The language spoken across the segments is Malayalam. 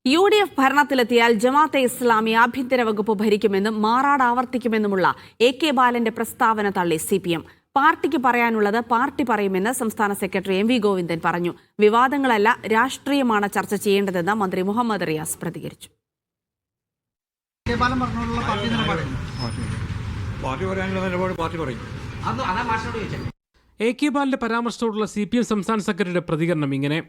UDF ഭരണത്തിലെത്തിയാൽ ജമാഅത്തെ ഇസ്ലാമി ആഭ്യന്തര വകുപ്പ് ഭരിക്കുമെന്നും മാറാട് ആവർത്തിക്കുമെന്നുമുള്ള AK ബാലന്റെ പ്രസ്താവന തള്ളി CPM. പാർട്ടിക്ക് പറയാനുള്ളത് പാർട്ടി പറയുമെന്ന് സംസ്ഥാന സെക്രട്ടറി MV ഗോവിന്ദൻ പറഞ്ഞു. വിവാദങ്ങളല്ല, രാഷ്ട്രീയമാണ് ചർച്ച ചെയ്യേണ്ടതെന്ന് മന്ത്രി മുഹമ്മദ് റിയാസ് പ്രതികരിച്ചു. AK ബാലന്റെ പരാമർശത്തോടുള്ള CPM സംസ്ഥാന സെക്രട്ടറിയുടെ പ്രതികരണം ഇങ്ങനെ: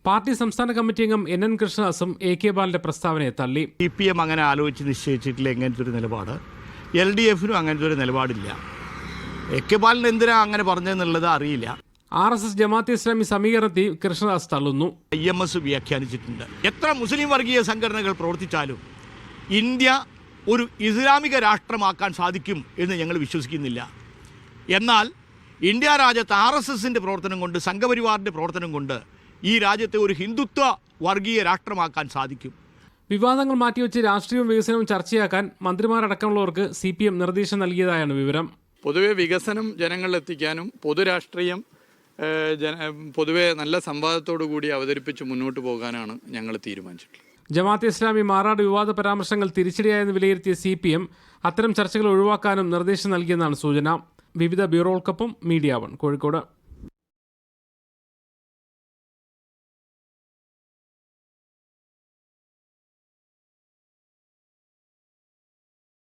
പാർട്ടി സംസ്ഥാന കമ്മിറ്റി അംഗം NN കൃഷ്ണദാസും AK ബാലന്റെ പ്രസ്താവനയെ തള്ളി. CPM അങ്ങനെ ആലോചിച്ച് നിശ്ചയിച്ചിട്ടില്ല ഇങ്ങനത്തെ ഒരു നിലപാട്. LDFനും അങ്ങനത്തെ ഒരു നിലപാടില്ല. AK ബാലൻ എന്തിനാ അങ്ങനെ പറഞ്ഞതെന്നുള്ളത് അറിയില്ല. RSS ജമാഅത്തെ ഇസ്ലാമി സമീകരണത്തിൽ കൃഷ്ണദാസ് തള്ളുന്നു. IMS വ്യാഖ്യാനിച്ചിട്ടുണ്ട്. എത്ര മുസ്ലിം വർഗീയ സംഘടനകൾ പ്രവർത്തിച്ചാലും ഇന്ത്യ ഒരു ഇസ്ലാമിക രാഷ്ട്രമാക്കാൻ സാധിക്കും എന്ന് ഞങ്ങൾ വിശ്വസിക്കുന്നില്ല. എന്നാൽ ഇന്ത്യ രാജ്യത്ത് RSSന്റെ പ്രവർത്തനം കൊണ്ട്, സംഘപരിവാറിൻ്റെ പ്രവർത്തനം കൊണ്ട് ഈ രാജ്യത്തെ ഒരു ഹിന്ദുത്വ വർഗീയ രാഷ്ട്രമാക്കാൻ സാധിക്കും. വിവാദങ്ങൾ മാറ്റിവെച്ച് രാഷ്ട്രീയവും വികസനവും ചർച്ചയാക്കാൻ മന്ത്രിമാരടക്കമുള്ളവർക്ക് CPM നിർദ്ദേശം നൽകിയതായാണ് വിവരം. പൊതുവെ വികസനം ജനങ്ങളിലെത്തിക്കാനും പൊതുരാഷ്ട്രീയം പൊതുവെ നല്ല സംവാദത്തോടു കൂടി അവതരിപ്പിച്ച് മുന്നോട്ട് പോകാനാണ് ഞങ്ങൾ തീരുമാനിച്ചിട്ടുള്ളത്. ജമാഅത്തെ ഇസ്ലാമി മാറാട് വിവാദ പരാമർശങ്ങൾ തിരിച്ചടിയായെന്ന് വിലയിരുത്തിയ CPM അത്തരം ചർച്ചകൾ ഒഴിവാക്കാനും നിർദ്ദേശം നൽകിയെന്നാണ് സൂചന. വിവിധ ബ്യൂറോകൾക്കൊപ്പം മീഡിയ 1 കോഴിക്കോട്.